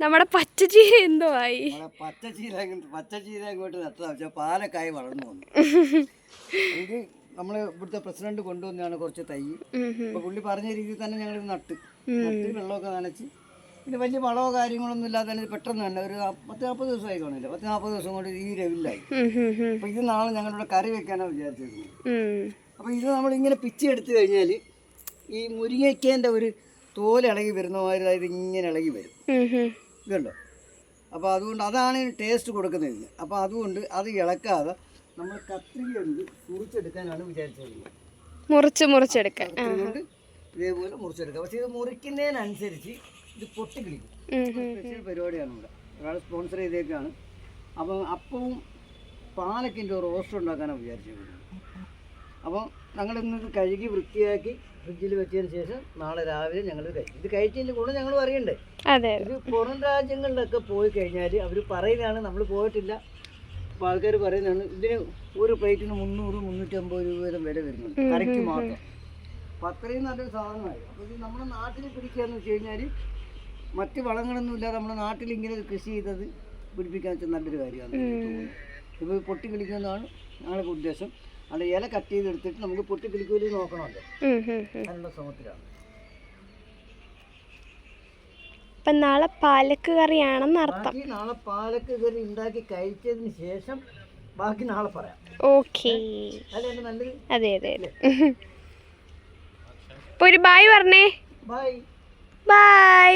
നമ്മുടെ പച്ചച്ചീര എന്തോ ആയി? പച്ചച്ചീര ഇങ്ങോട്ട് നട്ടതാ, പക്ഷെ പാലക്കായി വളർന്നു വന്നു. ഇത് നമ്മൾ ഇവിടുത്തെ പ്രസിഡന്റ് കൊണ്ടുവന്നാണ് കുറച്ച് തൈ. അപ്പോൾ പുള്ളി പറഞ്ഞ രീതിയിൽ തന്നെ ഞങ്ങൾ നട്ട് വെള്ളമൊക്കെ നനച്ച്, പിന്നെ വലിയ വളമോ കാര്യങ്ങളൊന്നും ഇല്ലാതെ തന്നെ പെട്ടെന്ന് തന്നെ ഒരു 10-40 ദിവസമായി കാണില്ല, 10-40 ദിവസം കൊണ്ട് ഈ ലെവലിലായി. അപ്പോൾ ഇത് നാളെ ഞങ്ങളിവിടെ കറി വെക്കാനാണ് വിചാരിച്ചിരുന്നത്. അപ്പോൾ ഇത് നമ്മളിങ്ങനെ പിച്ചി എടുത്തു കഴിഞ്ഞാൽ ഈ മുരിങ്ങയ്ക്കേൻ്റെ ഒരു തോലിളകി വരുന്ന മാതിരി, അതായത് ഇങ്ങനെ ഇളകി വരും, ഇതുണ്ടോ? അപ്പോൾ അതുകൊണ്ട് അതാണ് ടേസ്റ്റ് കൊടുക്കുന്നത്. അപ്പോൾ അതുകൊണ്ട് അത് ഇളക്കാതെ നമ്മൾ കത്രിക കൊണ്ട് മുറിച്ചെടുക്കാനാണ് വിചാരിച്ചിരുന്നത്. മുറിച്ചെടുക്കാൻ കൊണ്ട് ഇതേപോലെ മുറിച്ചെടുക്കാം. പക്ഷേ ഇത് മുറിക്കുന്നതിനനുസരിച്ച് ഇത് പൊട്ടിക്കിളിക്കും. സ്പെഷ്യൽ പരിപാടിയാണ് ഇവിടെ, ഒരാൾ സ്പോൺസർ ചെയ്തേക്കാണ്. അപ്പം അപ്പവും പാലക്കിൻ്റെ റോസ്റ്റ് ഉണ്ടാക്കാനാണ് വിചാരിച്ചിരുന്നത്. അപ്പോൾ ഞങ്ങളിന്നത് കഴുകി വൃത്തിയാക്കി ഫ്രിഡ്ജിൽ വെച്ചതിന് ശേഷം നാളെ രാവിലെ ഞങ്ങൾ കഴിക്കും. ഇത് കഴിച്ചതിൻ്റെ കൂടെ ഞങ്ങൾ അറിയണ്ടേ, ഇത് പുറം രാജ്യങ്ങളിലൊക്കെ പോയി കഴിഞ്ഞാൽ അവർ പറയുന്നതാണ്, നമ്മൾ പോയിട്ടില്ല, അപ്പോൾ ആൾക്കാർ പറയുന്നതാണ് ഇതിന് ഒരു പ്ലേറ്റിന് 300-350 രൂപ വരെ വില വരുന്നുണ്ട് കറിക്ക് മാത്രം. അപ്പോൾ അത്രയും നല്ലൊരു സാധനമായി. അപ്പോൾ ഇത് നമ്മുടെ നാട്ടിൽ പിടിക്കുകയെന്ന് വെച്ച് കഴിഞ്ഞാൽ മറ്റ് വളങ്ങളൊന്നും ഇല്ലാതെ നമ്മുടെ നാട്ടിൽ ഇങ്ങനെ കൃഷി ചെയ്തത് പിടിപ്പിക്കാൻ വെച്ചാൽ നല്ലൊരു കാര്യമാണ്. ഇപ്പോൾ പൊട്ടിക്കിളിക്കുന്നതാണ് ഞങ്ങളുടെ ഉദ്ദേശം. അത് ഇല കട്ട് ചെയ്തെടുത്തിട്ട് നമുക്ക് പൊട്ടിക്കിളിക്കൂലി നോക്കണമല്ലോ, അതിനുള്ള ശ്രമത്തിലാണ്. അപ്പം നാളെ പാലക്ക് കറിയാണെന്ന് അർത്ഥം. നാളെ പാലക്ക് കറി ഉണ്ടാക്കി കഴിച്ചതിന് ശേഷം ബാക്കി നാളെ പറയാം. ഓക്കേ, അല്ലേ നല്ലത്? അതെ അതെ അതെ. ഇപ്പൊ ഒരു ബായ് പറഞ്ഞേ. Bye bye.